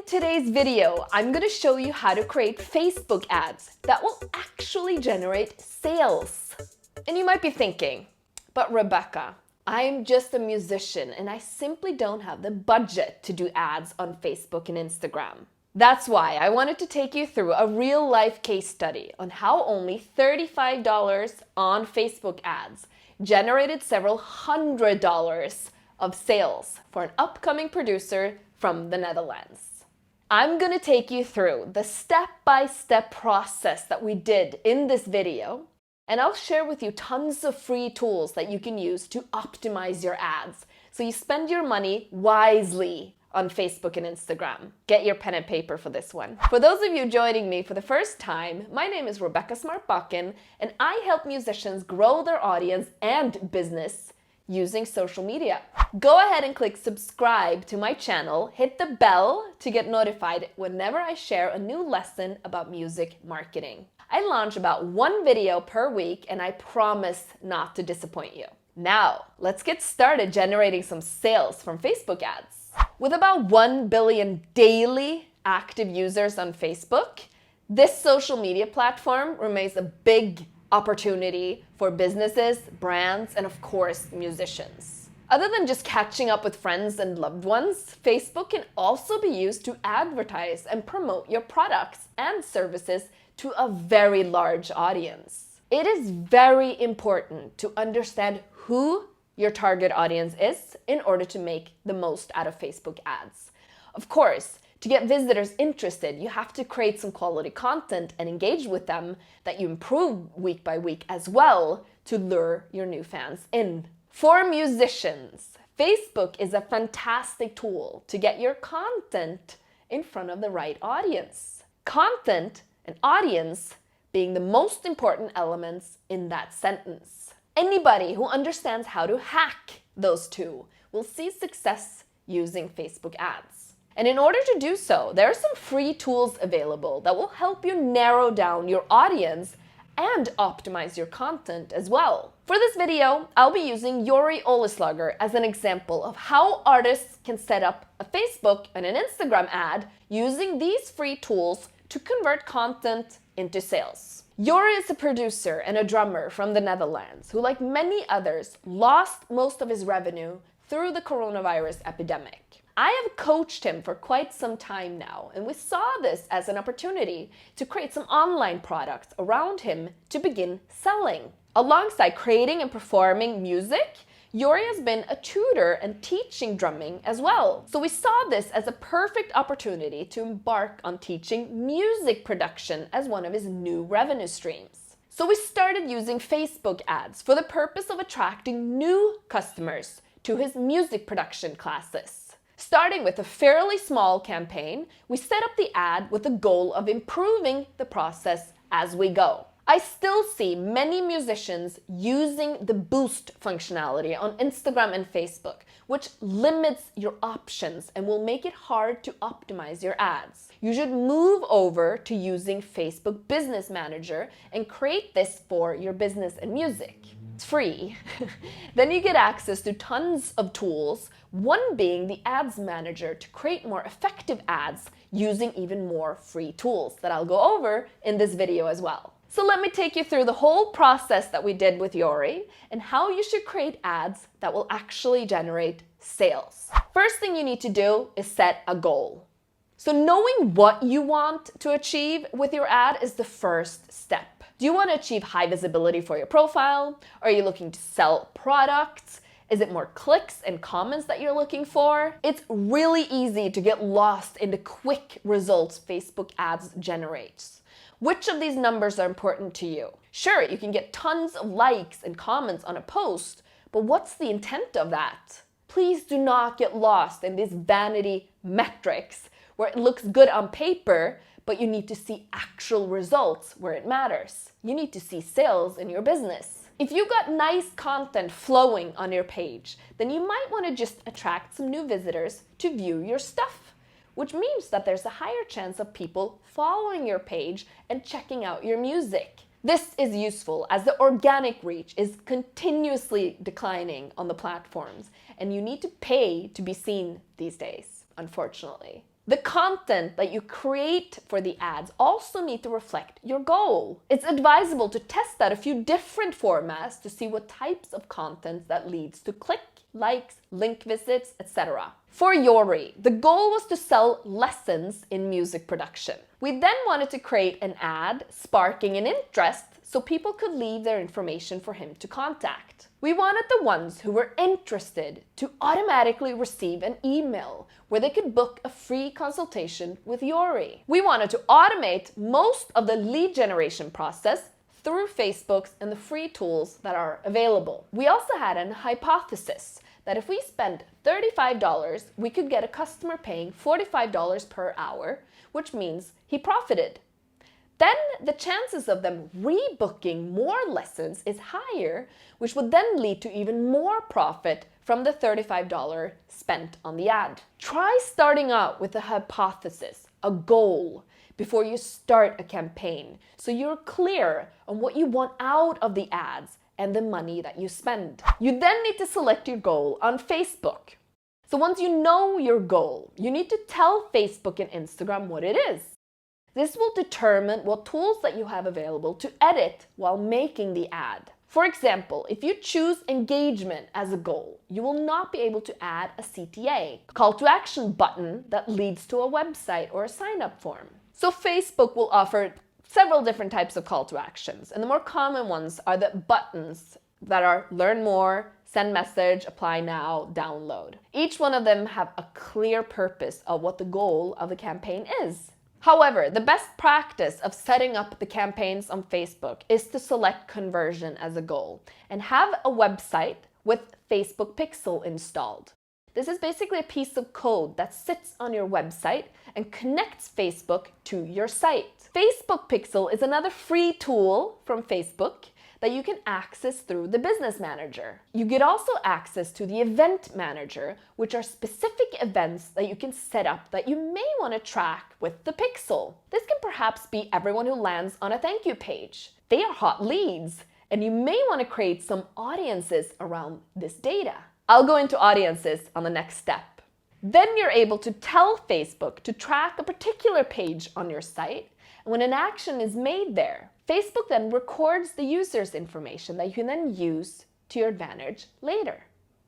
today's video, I'm going to show you how to create Facebook ads that will actually generate sales. And you might be thinking, but Rebecca, I'm just a musician and I simply don't have the budget to do ads on Facebook and Instagram. That's why I wanted to take you through a real-life case study on how only $35 on Facebook ads generated several $100s of sales for an upcoming producer from the Netherlands. I'm going to take you through the step-by-step process that we did in this video, and I'll share with you tons of free tools that you can use to optimize your ads so you spend your money wisely on Facebook and Instagram. Get your pen and paper for this one. For those of you joining me for the first time, my name is Rebecca Smart-Bakken, and I help musicians grow their audience and business using social media. Go ahead and click subscribe to my channel, hit the bell to get notified whenever I share a new lesson about music marketing. I launch about one video per week and I promise not to disappoint you. Now, let's get started generating some sales from Facebook ads. With about 1 billion daily active users on Facebook, this social media platform remains a big opportunity for businesses, brands, and of course, musicians. Other than just catching up with friends and loved ones, Facebook can also be used to advertise and promote your products and services to a very large audience. It is very important to understand who your target audience is in order to make the most out of Facebook ads. Of course, to get visitors interested, you have to create some quality content and engage with them that you improve week by week as well to lure your new fans in. For musicians, Facebook is a fantastic tool to get your content in front of the right audience. Content and audience being the most important elements in that sentence. Anybody who understands how to hack those two will see success using Facebook ads. And in order to do so, there are some free tools available that will help you narrow down your audience and optimize your content as well. For this video, I'll be using Jori Oleslager as an example of how artists can set up a Facebook and an Instagram ad using these free tools to convert content into sales. Jori is a producer and a drummer from the Netherlands who, like many others, lost most of his revenue through the coronavirus epidemic. I have coached him for quite some time now, and we saw this as an opportunity to create some online products around him to begin selling. Alongside creating and performing music, Jori has been a tutor and teaching drumming as well. So we saw this as a perfect opportunity to embark on teaching music production as one of his new revenue streams. So we started using Facebook ads for the purpose of attracting new customers to his music production classes. Starting with a fairly small campaign, we set up the ad with the goal of improving the process as we go. I still see many musicians using the boost functionality on Instagram and Facebook, which limits your options and will make it hard to optimize your ads. You should move over to using Facebook Business Manager and create this for your business and music. It's free. Then you get access to tons of tools, one being the Ads Manager to create more effective ads using even more free tools that I'll go over in this video as well. So let me take you through the whole process that we did with Jori and how you should create ads that will actually generate sales. First thing you need to do is set a goal. So knowing what you want to achieve with your ad is the first step. Do you want to achieve high visibility for your profile? Are you looking to sell products? Is it more clicks and comments that you're looking for? It's really easy to get lost in the quick results Facebook ads generates. Which of these numbers are important to you? Sure, you can get tons of likes and comments on a post, but what's the intent of that? Please do not get lost in these vanity metrics where it looks good on paper, but you need to see actual results where it matters. You need to see sales in your business. If you got nice content flowing on your page, then you might want to just attract some new visitors to view your stuff, which means that there's a higher chance of people following your page and checking out your music. This is useful as the organic reach is continuously declining on the platforms, and you need to pay to be seen these days, unfortunately. The content that you create for the ads also need to reflect your goal. It's advisable to test out a few different formats to see what types of content that leads to click, likes, link visits, etc. For Yori, the goal was to sell lessons in music production. We then wanted to create an ad sparking an interest so people could leave their information for him to contact. We wanted the ones who were interested to automatically receive an email where they could book a free consultation with Yori. We wanted to automate most of the lead generation process through Facebook's and the free tools that are available. We also had an hypothesis that if we spent $35, we could get a customer paying $45 per hour, which means he profited. Then the chances of them rebooking more lessons is higher, which would then lead to even more profit from the $35 spent on the ad. Try starting out with a hypothesis, a goal, before you start a campaign, so you're clear on what you want out of the ads and the money that you spend. You then need to select your goal on Facebook. So once you know your goal, you need to tell Facebook and Instagram what it is. This will determine what tools that you have available to edit while making the ad. For example, if you choose engagement as a goal, you will not be able to add a CTA, call to action button that leads to a website or a sign-up form. So Facebook will offer several different types of call to actions, and the more common ones are the buttons that are learn more, send message, apply now, download. Each one of them have a clear purpose of what the goal of the campaign is. However, the best practice of setting up the campaigns on Facebook is to select conversion as a goal and have a website with Facebook Pixel installed. This is basically a piece of code that sits on your website and connects Facebook to your site. Facebook Pixel is another free tool from Facebook that you can access through the Business Manager. You get also access to the Event Manager, which are specific events that you can set up that you may want to track with the Pixel. This can perhaps be everyone who lands on a thank you page. They are hot leads, and you may want to create some audiences around this data. I'll go into audiences on the next step. Then you're able to tell Facebook to track a particular page on your site, and when an action is made there, Facebook then records the user's information that you can then use to your advantage later.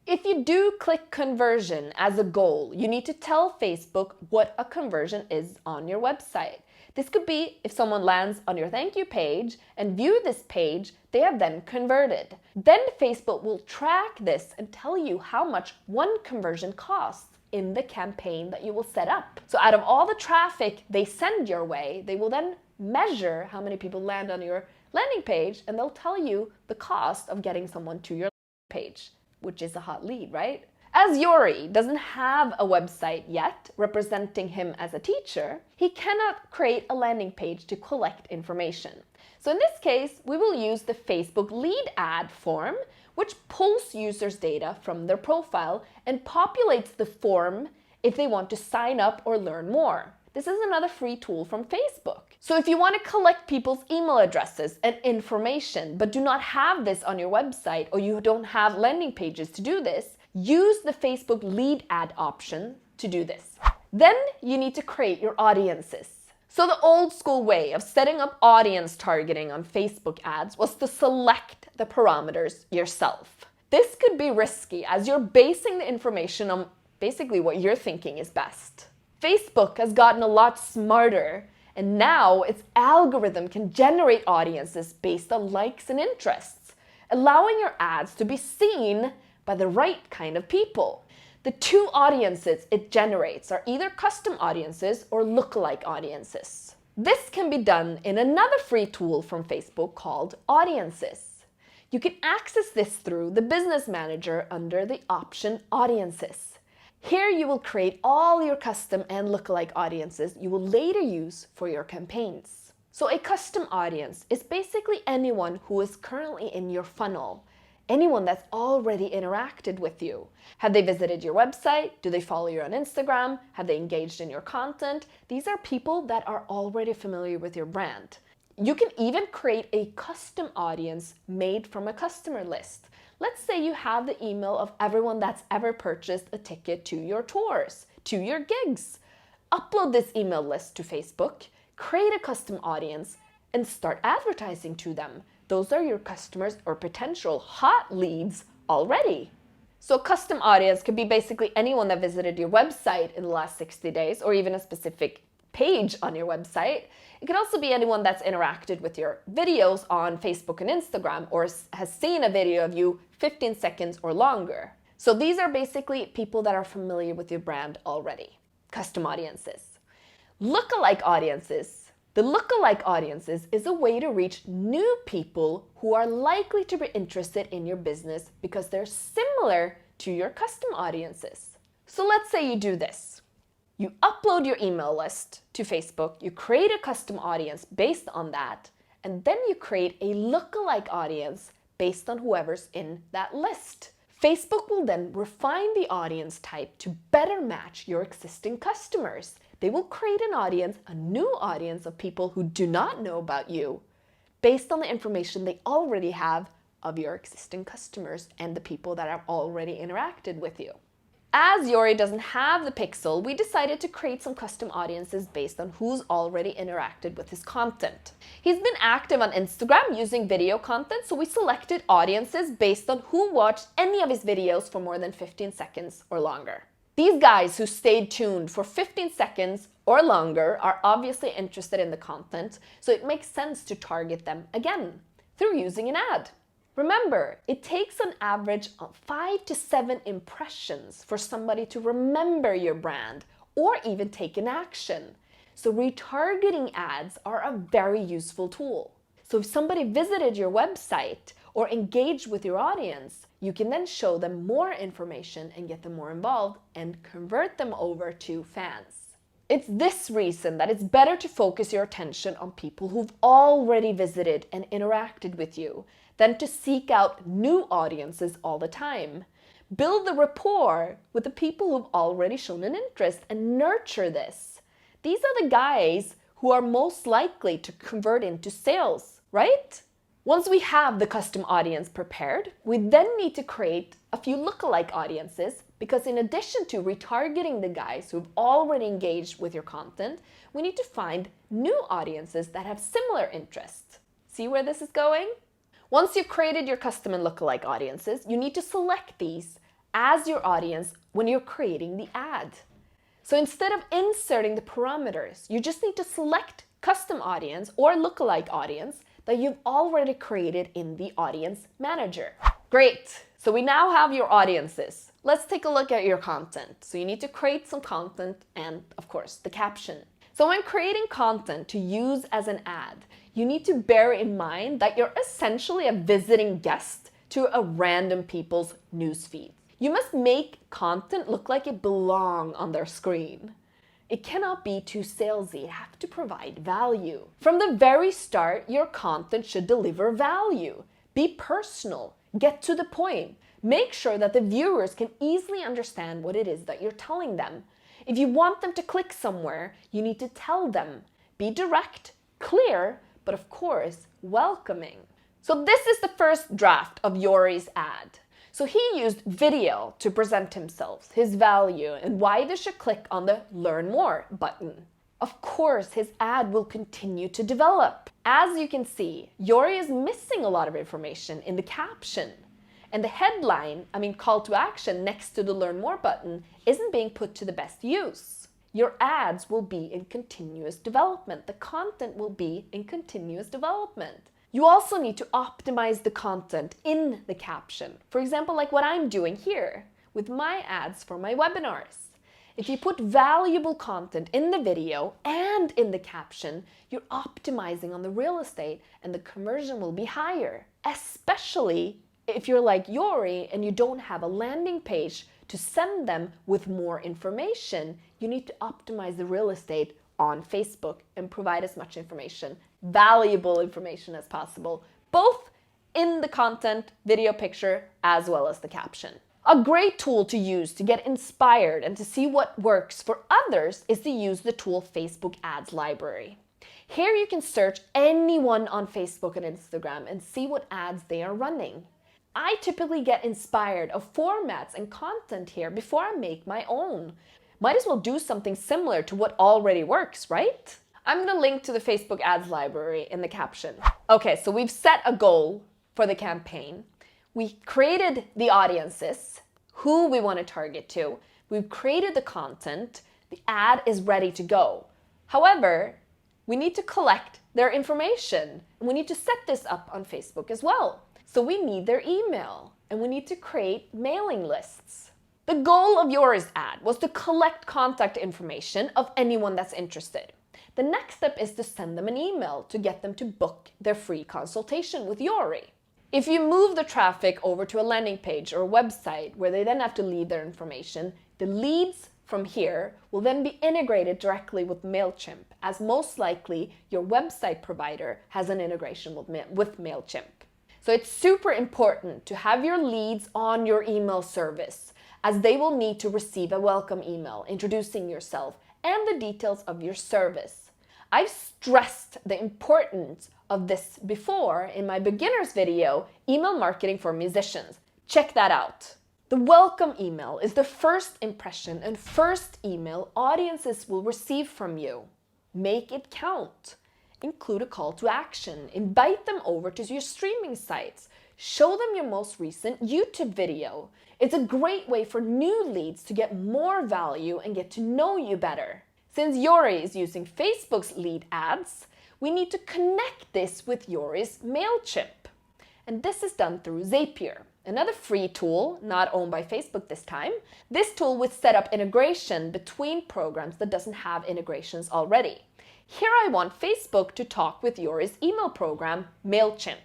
If you do click conversion as a goal, you need to tell Facebook what a conversion is on your website. This could be if someone lands on your thank you page and view this page, they have then converted. Then Facebook will track this and tell you how much one conversion costs in the campaign that you will set up. So out of all the traffic they send your way, they will then measure how many people land on your landing page, and they'll tell you the cost of getting someone to your page, which is a hot lead, right? As Yori doesn't have a website yet representing him as a teacher, he cannot create a landing page to collect information. So in this case, we will use the Facebook lead ad form, which pulls users' data from their profile and populates the form if they want to sign up or learn more. This is another free tool from Facebook. So if you want to collect people's email addresses and information, but do not have this on your website, or you don't have landing pages to do this, use the Facebook lead ad option to do this. Then you need to create your audiences. So the old school way of setting up audience targeting on Facebook ads was to select the parameters yourself. This could be risky as you're basing the information on basically what you're thinking is best. Facebook has gotten a lot smarter, and now its algorithm can generate audiences based on likes and interests, allowing your ads to be seen by the right kind of people. The two audiences it generates are either custom audiences or lookalike audiences. This can be done in another free tool from Facebook called Audiences. You can access this through the Business Manager under the option Audiences. Here you will create all your custom and lookalike audiences you will later use for your campaigns. So a custom audience is basically anyone who is currently in your funnel, anyone that's already interacted with you. Have they visited your website? Do they follow you on Instagram? Have they engaged in your content? These are people that are already familiar with your brand. You can even create a custom audience made from a customer list. Let's say you have the email of everyone that's ever purchased a ticket to your tours, to your gigs. upload this email list to Facebook, create a custom audience, and start advertising to them. Those are your customers or potential hot leads already. So a custom audience could be basically anyone that visited your website in the last 60 days or even a specific page on your website. It could also be anyone that's interacted with your videos on Facebook and Instagram or has seen a video of you 15 seconds or longer. So these are basically people that are familiar with your brand already. Custom audiences. Lookalike audiences. The lookalike audiences is a way to reach new people who are likely to be interested in your business because they're similar to your custom audiences. So let's say you do this. You upload your email list to Facebook, you create a custom audience based on that, and then you create a lookalike audience based on whoever's in that list. Facebook will then refine the audience type to better match your existing customers. They will create an audience, a new audience of people who do not know about you, based on the information they already have of your existing customers and the people that have already interacted with you. As Yori doesn't have the pixel, we decided to create some custom audiences based on who's already interacted with his content. He's been active on Instagram using video content, so we selected audiences based on who watched any of his videos for more than 15 seconds or longer. These guys who stayed tuned for 15 seconds or longer are obviously interested in the content, so it makes sense to target them again through using an ad. Remember, it takes an average of 5 to 7 impressions for somebody to remember your brand or even take an action. So retargeting ads are a very useful tool. So if somebody visited your website or engaged with your audience, you can then show them more information and get them more involved and convert them over to fans. It's this reason that it's better to focus your attention on people who've already visited and interacted with you than to seek out new audiences all the time. Build the rapport with the people who've already shown an interest and nurture this. These are the guys who are most likely to convert into sales, right? Once we have the custom audience prepared, we then need to create a few lookalike audiences because in addition to retargeting the guys who've already engaged with your content, we need to find new audiences that have similar interests. See where this is going? Once you've created your custom and lookalike audiences, you need to select these as your audience when you're creating the ad. So instead of inserting the parameters, you just need to select custom audience or lookalike audience that you've already created in the audience manager. Great, so we now have your audiences. Let's take a look at your content. So you need to create some content and, of course, the caption. So when creating content to use as an ad, you need to bear in mind that you're essentially a visiting guest to a random people's newsfeed. You must make content look like it belongs on their screen. It cannot be too salesy, you have to provide value. From the very start, your content should deliver value. Be personal, get to the point. Make sure that the viewers can easily understand what it is that you're telling them. If you want them to click somewhere, you need to tell them. Be direct, clear, but of course, welcoming. So this is the first draft of Yori's ad. So he used video to present himself, his value, and why they should click on the Learn More button. Of course, his ad will continue to develop. As you can see, Yori is missing a lot of information in the caption. And the headline, call to action next to the Learn More button, isn't being put to the best use. Your ads will be in continuous development. The content will be in continuous development. You also need to optimize the content in the caption. For example, like what I'm doing here with my ads for my webinars. If you put valuable content in the video and in the caption, you're optimizing on the real estate and the conversion will be higher. Especially if you're like Yori and you don't have a landing page to send them with more information, you need to optimize the real estate on Facebook and provide as much information, valuable information as possible, both in the content, video picture, as well as the caption. A great tool to use to get inspired and to see what works for others is to use the tool Facebook Ads Library. Here you can search anyone on Facebook and Instagram and see what ads they are running. I typically get inspired of formats and content here before I make my own. Might as well do something similar to what already works, right? I'm gonna link to the Facebook ads library in the caption. Okay, so we've set a goal for the campaign. We created the audiences, who we want to target to. We've created the content. The ad is ready to go. However, we need to collect their information. And we need to set this up on Facebook as well. So we need their email and we need to create mailing lists. The goal of Yori's ad was to collect contact information of anyone that's interested. The next step is to send them an email to get them to book their free consultation with Yori. If you move the traffic over to a landing page or a website where they then have to leave their information, the leads from here will then be integrated directly with MailChimp, as most likely your website provider has an integration with MailChimp. So it's super important to have your leads on your email service, as they will need to receive a welcome email introducing yourself and the details of your service. I've stressed the importance of this before in my beginners video, Email Marketing for Musicians. Check that out. The welcome email is the first impression and first email audiences will receive from you. Make it count. Include a call to action. Invite them over to your streaming sites. Show them your most recent YouTube video. It's a great way for new leads to get more value and get to know you better. Since Yori is using Facebook's lead ads, we need to connect this with Yori's MailChimp. And this is done through Zapier, another free tool, not owned by Facebook this time. This tool will set up integration between programs that doesn't have integrations already. Here I want Facebook to talk with Yori's email program, MailChimp.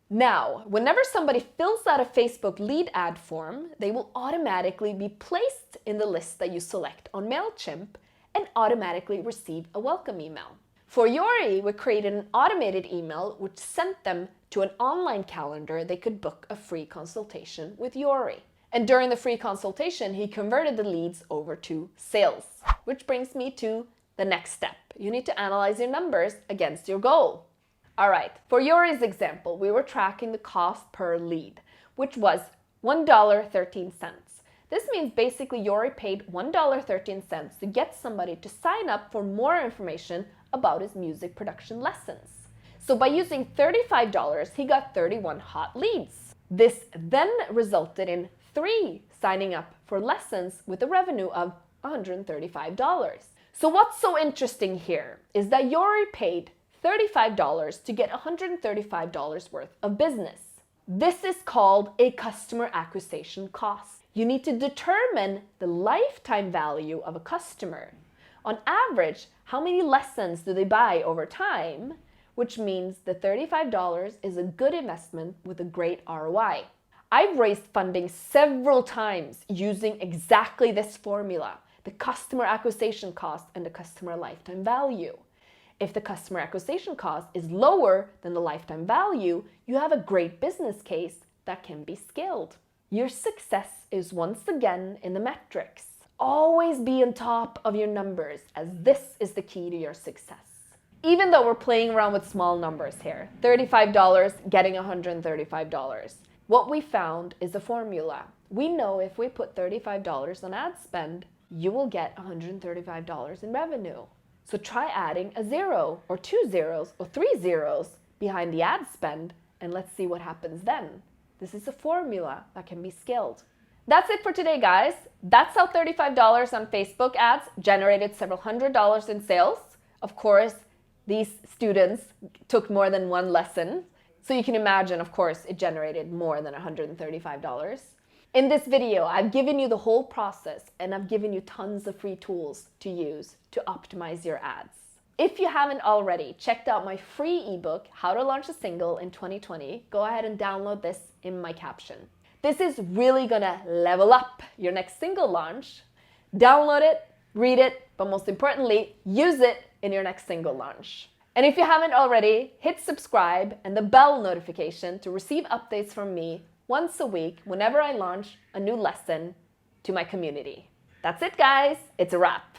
Now, whenever somebody fills out a Facebook lead ad form, they will automatically be placed in the list that you select on MailChimp and automatically receive a welcome email. For Yori, we created an automated email which sent them to an online calendar they could book a free consultation with Yori. And during the free consultation, he converted the leads over to sales. Which brings me to the next step. You need to analyze your numbers against your goal. All right, for Yori's example, we were tracking the cost per lead, which was $1.13. This means basically Yori paid $1.13 to get somebody to sign up for more information about his music production lessons. So by using $35, he got 31 hot leads. This then resulted in 3 signing up for lessons with a revenue of $135. So what's so interesting here is that Yori paid $35 to get $135 worth of business. This is called a customer acquisition cost. You need to determine the lifetime value of a customer. On average, how many lessons do they buy over time? Which means the $35 is a good investment with a great ROI. I've raised funding several times using exactly this formula, the customer acquisition cost and the customer lifetime value. If the customer acquisition cost is lower than the lifetime value, you have a great business case that can be scaled. Your success is once again in the metrics. Always be on top of your numbers, as this is the key to your success. Even though we're playing around with small numbers here, $35 getting $135. What we found is a formula. We know if we put $35 on ad spend, you will get $135 in revenue. So try adding a 0 or 2 zeros or 3 zeros behind the ad spend and let's see what happens then. This is a formula that can be scaled. That's it for today, guys. That's how $35 on Facebook ads generated several $100s in sales. Of course, these students took more than one lesson. So you can imagine, of course, it generated more than $135. In this video, I've given you the whole process and I've given you tons of free tools to use to optimize your ads. If you haven't already checked out my free ebook, How to Launch a Single in 2020, go ahead and download this in my caption. This is really gonna level up your next single launch. Download it, read it, but most importantly, use it in your next single launch. And if you haven't already, hit subscribe and the bell notification to receive updates from me once a week whenever I launch a new lesson to my community. That's it, guys. It's a wrap.